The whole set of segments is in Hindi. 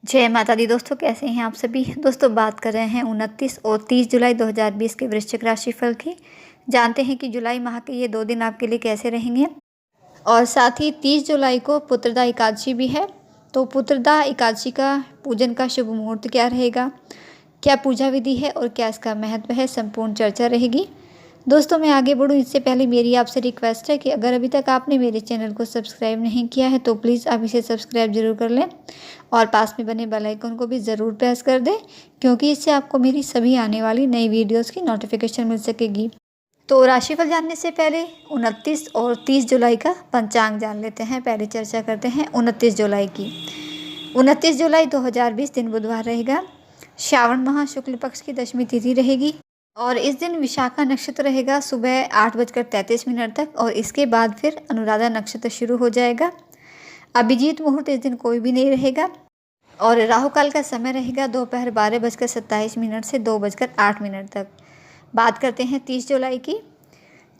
जय माता दी दोस्तों, कैसे हैं आप सभी। दोस्तों बात कर रहे हैं 29 और 30 जुलाई 2020 के वृश्चिक राशि फल की। जानते हैं कि जुलाई माह के ये 2 दिन आपके लिए कैसे रहेंगे। और साथ ही 30 जुलाई को पुत्रदा एकादशी भी है। तो पुत्रदा एकादशी का पूजन का शुभ मुहूर्त क्या रहेगा, क्या पूजा विधि है और क्या इसका महत्व है, संपूर्ण चर्चा रहेगी। दोस्तों मैं आगे बढ़ूँ इससे पहले मेरी आपसे रिक्वेस्ट है कि अगर अभी तक आपने मेरे चैनल को सब्सक्राइब नहीं किया है तो प्लीज़ आप इसे सब्सक्राइब ज़रूर कर लें और पास में बने बेल आइकन को भी ज़रूर प्रेस कर दें, क्योंकि इससे आपको मेरी सभी आने वाली नई वीडियोस की नोटिफिकेशन मिल सकेगी। तो राशिफल जानने से पहले 29 और 30 जुलाई का पंचांग जान लेते हैं। पहले चर्चा करते हैं 29 जुलाई की। 29 जुलाई 2020 दिन बुधवार रहेगा। श्रावण माह शुक्ल पक्ष की दशमी तिथि रहेगी और इस दिन विशाखा नक्षत्र रहेगा सुबह 8:33 तक और इसके बाद फिर अनुराधा नक्षत्र शुरू हो जाएगा। अभिजीत मुहूर्त इस दिन कोई भी नहीं रहेगा और राहु काल का समय रहेगा दोपहर 12:27 से 2:08 तक। बात करते हैं 30 जुलाई की।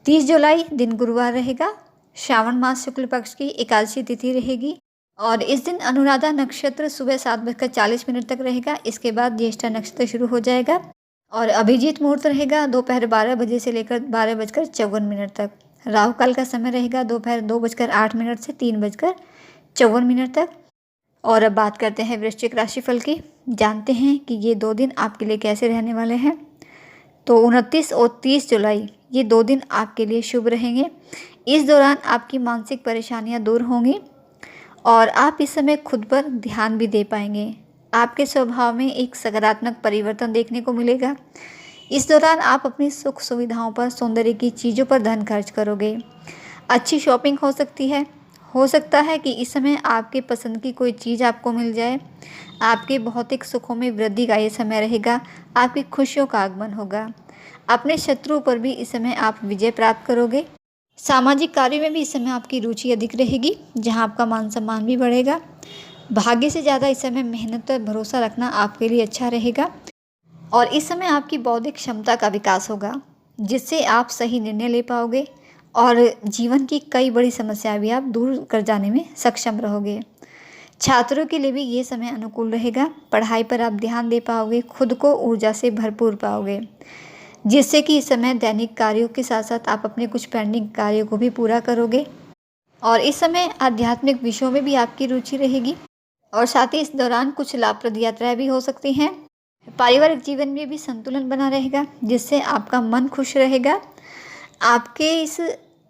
30 जुलाई दिन गुरुवार रहेगा। श्रावण मास शुक्ल पक्ष की एकादशी तिथि रहेगी और इस दिन अनुराधा नक्षत्र सुबह 7:40 तक रहेगा। इसके बाद ज्येष्ठा नक्षत्र शुरू हो जाएगा और अभिजीत मुहूर्त रहेगा दोपहर 12 बजे से लेकर 12:54 तक। राहु काल का समय रहेगा दोपहर 2:08 से 3:54 तक। और अब बात करते हैं वृश्चिक राशिफल की। जानते हैं कि ये 2 दिन आपके लिए कैसे रहने वाले हैं। तो 29 और 30 जुलाई ये 2 दिन आपके लिए शुभ रहेंगे। इस दौरान आपकी मानसिक परेशानियां दूर होंगी और आप इस समय खुद पर ध्यान भी दे पाएंगे। आपके स्वभाव में एक सकारात्मक परिवर्तन देखने को मिलेगा। इस दौरान आप अपनी सुख सुविधाओं पर, सौंदर्य की चीज़ों पर धन खर्च करोगे। अच्छी शॉपिंग हो सकती है। हो सकता है कि इस समय आपके पसंद की कोई चीज़ आपको मिल जाए। आपके भौतिक सुखों में वृद्धि का ये समय रहेगा। आपकी खुशियों का आगमन होगा। अपने शत्रुओं पर भी इस समय आप विजय प्राप्त करोगे। सामाजिक कार्यों में भी इस समय आपकी रुचि अधिक रहेगी, जहां आपका मान सम्मान भी बढ़ेगा। भाग्य से ज़्यादा इस समय मेहनत पर भरोसा रखना आपके लिए अच्छा रहेगा और इस समय आपकी बौद्धिक क्षमता का विकास होगा, जिससे आप सही निर्णय ले पाओगे और जीवन की कई बड़ी समस्याएं भी आप दूर कर जाने में सक्षम रहोगे। छात्रों के लिए भी ये समय अनुकूल रहेगा। पढ़ाई पर आप ध्यान दे पाओगे, खुद को ऊर्जा से भरपूर पाओगे, जिससे कि इस समय दैनिक कार्यों के साथ साथ आप अपने कुछ पेंडिंग कार्यों को भी पूरा करोगे। और इस समय आध्यात्मिक विषयों में भी आपकी रुचि रहेगी और साथ ही इस दौरान कुछ लाभप्रद यात्राएं भी हो सकती हैं। पारिवारिक जीवन में भी संतुलन बना रहेगा, जिससे आपका मन खुश रहेगा। आपके इस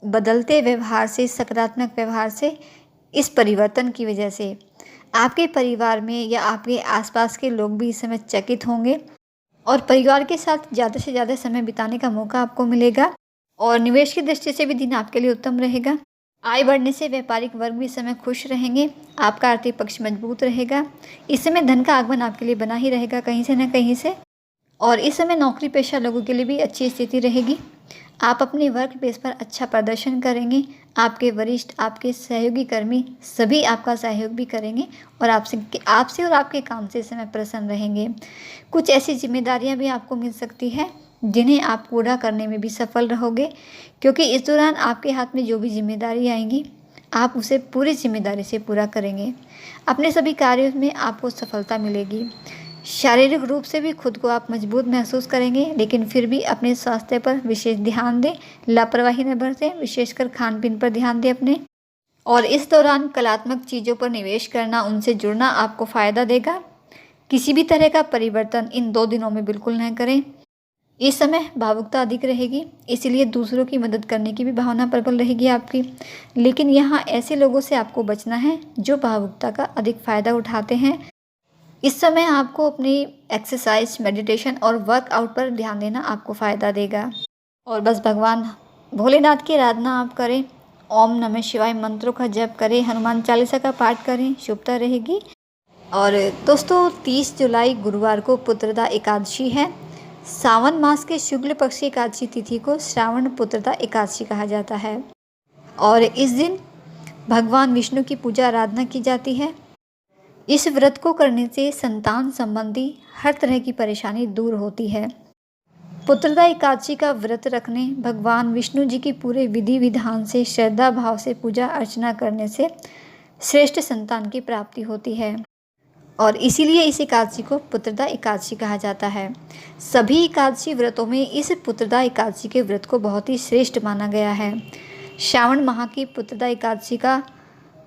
बदलते व्यवहार से, सकारात्मक व्यवहार से, इस परिवर्तन की वजह से आपके परिवार में या आपके आसपास के लोग भी इस समय चकित होंगे और परिवार के साथ ज़्यादा से ज़्यादा समय बिताने का मौका आपको मिलेगा। और निवेश की दृष्टि से भी दिन आपके लिए उत्तम रहेगा। आय बढ़ने से व्यापारिक वर्ग भी इस समय खुश रहेंगे। आपका आर्थिक पक्ष मजबूत रहेगा। इस समय धन का आगमन आपके लिए बना ही रहेगा कहीं से न कहीं से। और इस समय नौकरी पेशा लोगों के लिए भी अच्छी स्थिति रहेगी। आप अपने वर्क प्लेस पर अच्छा प्रदर्शन करेंगे। आपके वरिष्ठ, आपके सहयोगी कर्मी सभी आपका सहयोग भी करेंगे और आपसे और आपके काम से इस समय प्रसन्न रहेंगे। कुछ ऐसी जिम्मेदारियां भी आपको मिल सकती है जिन्हें आप पूरा करने में भी सफल रहोगे, क्योंकि इस दौरान आपके हाथ में जो भी जिम्मेदारी आएंगी आप उसे पूरी जिम्मेदारी से पूरा करेंगे। अपने सभी कार्यों में आपको सफलता मिलेगी। शारीरिक रूप से भी खुद को आप मजबूत महसूस करेंगे, लेकिन फिर भी अपने स्वास्थ्य पर विशेष ध्यान दें, लापरवाही न बरतें, विशेषकर खान पीन पर ध्यान दें अपने। और इस दौरान कलात्मक चीज़ों पर निवेश करना, उनसे जुड़ना आपको फ़ायदा देगा। किसी भी तरह का परिवर्तन इन 2 दिनों में बिल्कुल न करें। इस समय भावुकता अधिक रहेगी, इसलिए दूसरों की मदद करने की भी भावना प्रबल रहेगी आपकी। लेकिन यहाँ ऐसे लोगों से आपको बचना है जो भावुकता का अधिक फ़ायदा उठाते हैं। इस समय आपको अपनी एक्सरसाइज, मेडिटेशन और वर्कआउट पर ध्यान देना आपको फ़ायदा देगा। और बस भगवान भोलेनाथ की आराधना आप करें, ओम नमः शिवाय मंत्रों का जप करें, हनुमान चालीसा का पाठ करें, शुभता रहेगी। और दोस्तों 30 जुलाई गुरुवार को पुत्रदा एकादशी है। सावन मास के शुक्ल पक्ष की एकादशी तिथि को श्रावण पुत्रदा एकादशी कहा जाता है और इस दिन भगवान विष्णु की पूजा आराधना की जाती है। इस व्रत को करने से संतान संबंधी हर तरह की परेशानी दूर होती है। पुत्रदा एकादशी का व्रत रखने, भगवान विष्णु जी की पूरे विधि विधान से श्रद्धा भाव से पूजा अर्चना करने से श्रेष्ठ संतान की प्राप्ति होती है और इसीलिए इस एकादशी को पुत्रदा एकादशी कहा जाता है। सभी एकादशी व्रतों में इस पुत्रदा एकादशी के व्रत को बहुत ही श्रेष्ठ माना गया है। श्रावण माह की पुत्रदा एकादशी का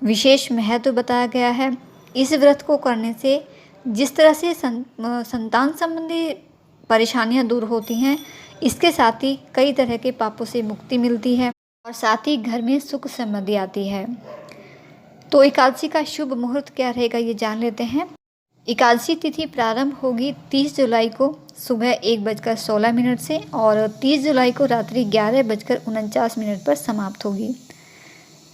विशेष महत्व बताया गया है। इस व्रत को करने से जिस तरह से संतान संबंधी परेशानियां दूर होती हैं, इसके साथ ही कई तरह के पापों से मुक्ति मिलती है और साथ ही घर में सुख समृद्धि आती है। तो एकादशी का शुभ मुहूर्त क्या रहेगा ये जान लेते हैं। एकादशी तिथि प्रारंभ होगी 30 जुलाई को सुबह 1:16 से और 30 जुलाई को रात्रि 11:49 पर समाप्त होगी।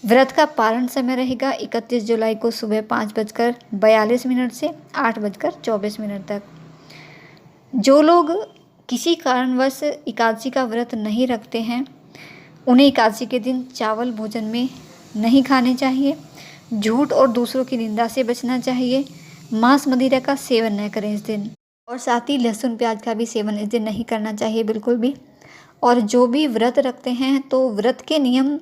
व्रत का पारण समय रहेगा 31 जुलाई को सुबह 5:42 से 8:24 तक। जो लोग किसी कारणवश एकादशी का व्रत नहीं रखते हैं, उन्हें एकादशी के दिन चावल भोजन में नहीं खाने चाहिए, झूठ और दूसरों की निंदा से बचना चाहिए, मांस मदिरा का सेवन न करें इस दिन, और साथ ही लहसुन प्याज का भी सेवन इस दिन नहीं करना चाहिए बिल्कुल भी। और जो भी व्रत रखते हैं तो व्रत के नियम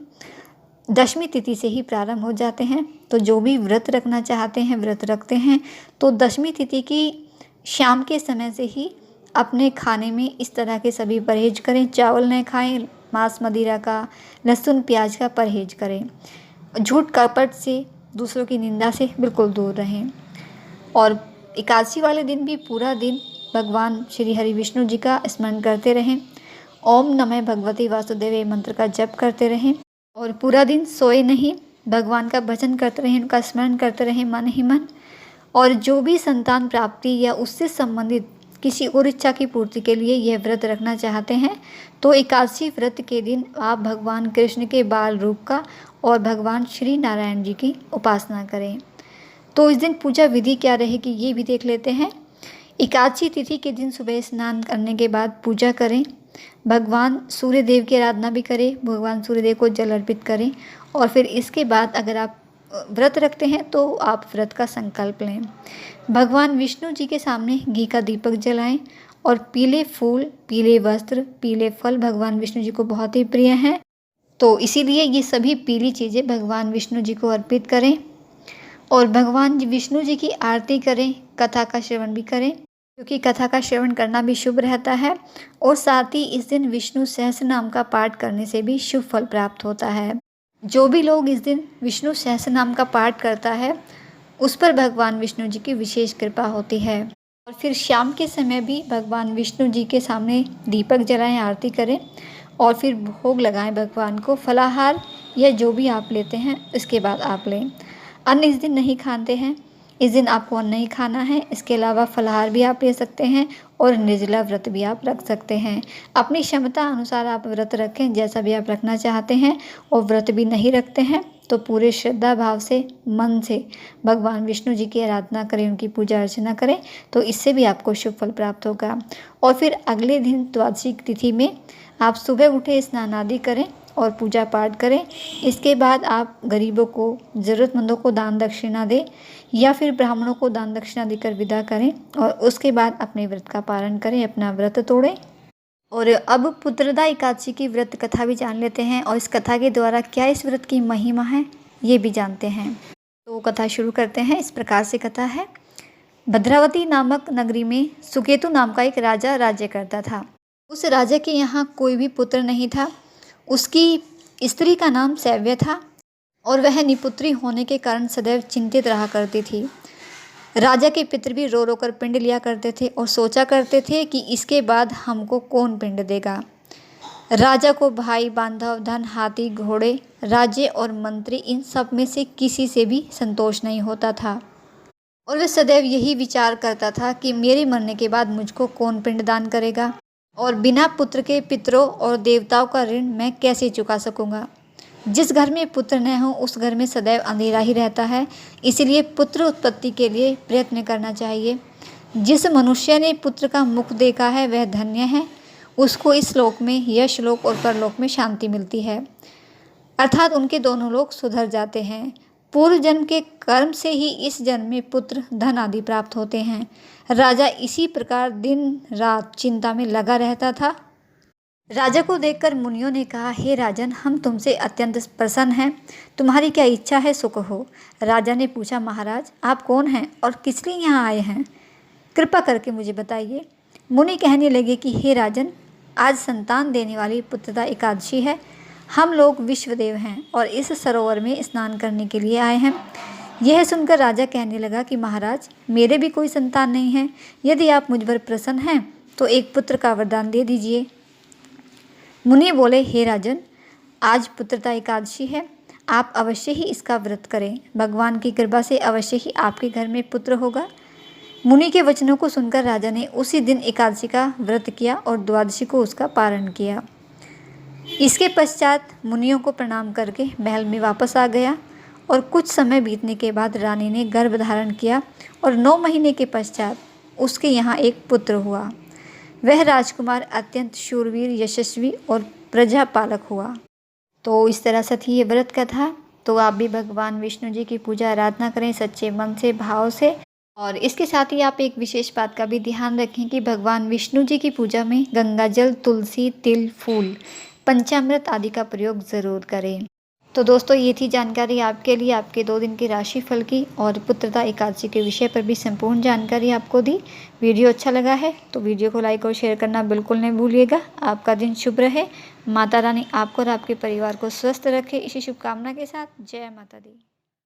दशमी तिथि से ही प्रारंभ हो जाते हैं। तो जो भी व्रत रखना चाहते हैं, व्रत रखते हैं, तो दशमी तिथि की शाम के समय से ही अपने खाने में इस तरह के सभी परहेज करें। चावल न खाएं, मांस मदिरा का, लहसुन प्याज का परहेज करें, झूठ कपट से, दूसरों की निंदा से बिल्कुल दूर रहें। और एकादशी वाले दिन भी पूरा दिन भगवान श्री हरि विष्णु जी का स्मरण करते रहें। ओम नमः भगवते वासुदेव मंत्र का जप करते रहें और पूरा दिन सोए नहीं, भगवान का भजन करते रहें, उनका स्मरण करते रहें मन ही मन। और जो भी संतान प्राप्ति या उससे संबंधित किसी और इच्छा की पूर्ति के लिए यह व्रत रखना चाहते हैं, तो एकादशी व्रत के दिन आप भगवान कृष्ण के बाल रूप का और भगवान श्री नारायण जी की उपासना करें। तो इस दिन पूजा विधि क्या रहेगी ये भी देख लेते हैं। एकादशी तिथि के दिन सुबह स्नान करने के बाद पूजा करें, भगवान सूर्य देव की आराधना भी करें, भगवान सूर्य देव को जल अर्पित करें। और फिर इसके बाद अगर आप व्रत रखते हैं तो आप व्रत का संकल्प लें। भगवान विष्णु जी के सामने घी का दीपक जलाएं और पीले फूल, पीले वस्त्र, पीले फल भगवान विष्णु जी को बहुत ही प्रिय हैं, तो इसीलिए ये सभी पीली चीज़ें भगवान विष्णु जी को अर्पित करें और भगवान विष्णु जी की आरती करें, कथा का श्रवण भी करें, क्योंकि कथा का श्रवण करना भी शुभ रहता है। और साथ ही इस दिन विष्णु सहस्त्र नाम का पाठ करने से भी शुभ फल प्राप्त होता है। जो भी लोग इस दिन विष्णु सहस्त्र नाम का पाठ करता है, उस पर भगवान विष्णु जी की विशेष कृपा होती है। और फिर शाम के समय भी भगवान विष्णु जी के सामने दीपक जलाएं, आरती करें और फिर भोग लगाएं भगवान को। फलाहार या जो भी आप लेते हैं इसके बाद आप लें। अन्न इस दिन नहीं खाते हैं, इस दिन आपको अन्न नहीं खाना है। इसके अलावा फलाहार भी आप ले सकते हैं और निर्जला व्रत भी आप रख सकते हैं। अपनी क्षमता अनुसार आप व्रत रखें, जैसा भी आप रखना चाहते हैं। और व्रत भी नहीं रखते हैं तो पूरे श्रद्धा भाव से, मन से भगवान विष्णु जी की आराधना करें, उनकी पूजा अर्चना करें, तो इससे भी आपको शुभ फल प्राप्त होगा। और फिर अगले दिन द्वादशी तिथि में आप सुबह उठे, स्नान आदि करें और पूजा पाठ करें। इसके बाद आप गरीबों को, ज़रूरतमंदों को दान दक्षिणा दें या फिर ब्राह्मणों को दान दक्षिणा देकर विदा करें और उसके बाद अपने व्रत का पारण करें, अपना व्रत तोड़ें। और अब पुत्रदा एकादशी की व्रत कथा भी जान लेते हैं और इस कथा के द्वारा क्या इस व्रत की महिमा है ये भी जानते हैं। तो कथा शुरू करते हैं। इस प्रकार से कथा है। भद्रावती नामक नगरी में सुकेतु नाम का एक राजा राज्य करता था। उस राजा के यहाँ कोई भी पुत्र नहीं था। उसकी स्त्री का नाम सैव्य था और वह निपुत्री होने के कारण सदैव चिंतित रहा करती थी। राजा के पितर भी रो रो कर पिंड लिया करते थे और सोचा करते थे कि इसके बाद हमको कौन पिंड देगा। राजा को भाई, बांधव, धन, हाथी, घोड़े, राज्य और मंत्री, इन सब में से किसी से भी संतोष नहीं होता था और वह सदैव यही विचार करता था कि मेरे मरने के बाद मुझको कौन पिंडदान करेगा और बिना पुत्र के पितरों और देवताओं का ऋण मैं कैसे चुका सकूंगा। जिस घर में पुत्र न हो उस घर में सदैव अंधेरा ही रहता है, इसलिए पुत्र उत्पत्ति के लिए प्रयत्न करना चाहिए। जिस मनुष्य ने पुत्र का मुख देखा है वह धन्य है, उसको इस लोक में यश लोक और परलोक में शांति मिलती है, अर्थात उनके दोनों लोक सुधर जाते हैं। पूर्व जन्म के कर्म से ही इस जन्म में पुत्र, धन आदि प्राप्त होते हैं। राजा इसी प्रकार दिन रात चिंता में लगा रहता था। राजा को देखकर मुनियों ने कहा, हे राजन, हम तुमसे अत्यंत प्रसन्न हैं। तुम्हारी क्या इच्छा है सो कहो। राजा ने पूछा, महाराज आप कौन हैं और किस लिए यहाँ आए हैं? कृपा करके मुझे बताइए। मुनि कहने लगे कि हे राजन, आज संतान देने वाली पुत्रदा एकादशी है। हम लोग विश्वदेव हैं और इस सरोवर में स्नान करने के लिए आए हैं। यह सुनकर राजा कहने लगा कि महाराज, मेरे भी कोई संतान नहीं है। यदि आप मुझ पर प्रसन्न हैं तो एक पुत्र का वरदान दे दीजिए। मुनि बोले, हे राजन, आज पुत्रदा एकादशी है, आप अवश्य ही इसका व्रत करें। भगवान की कृपा से अवश्य ही आपके घर में पुत्र होगा। मुनि के वचनों को सुनकर राजा ने उसी दिन एकादशी का व्रत किया और द्वादशी को उसका पारण किया। इसके पश्चात मुनियों को प्रणाम करके महल में वापस आ गया और कुछ समय बीतने के बाद रानी ने गर्भ धारण किया और 9 महीने के पश्चात उसके यहाँ एक पुत्र हुआ। वह राजकुमार अत्यंत शूरवीर, यशस्वी और प्रजापालक हुआ। तो इस तरह से थी ये व्रत कथा। तो आप भी भगवान विष्णु जी की पूजा आराधना करें सच्चे मन से, भाव से। और इसके साथ ही आप एक विशेष बात का भी ध्यान रखें कि भगवान विष्णु जी की पूजा में गंगाजल, तुलसी, तिल, फूल, पंचामृत आदि का प्रयोग ज़रूर करें। तो दोस्तों, ये थी जानकारी आपके लिए आपके 2 दिन के राशिफल की और पुत्रदा एकादशी के विषय पर भी संपूर्ण जानकारी आपको दी। वीडियो अच्छा लगा है तो वीडियो को लाइक और शेयर करना बिल्कुल नहीं भूलिएगा। आपका दिन शुभ रहे। माता रानी आपको और आपके परिवार को स्वस्थ रखे, इसी शुभकामना के साथ जय माता दी।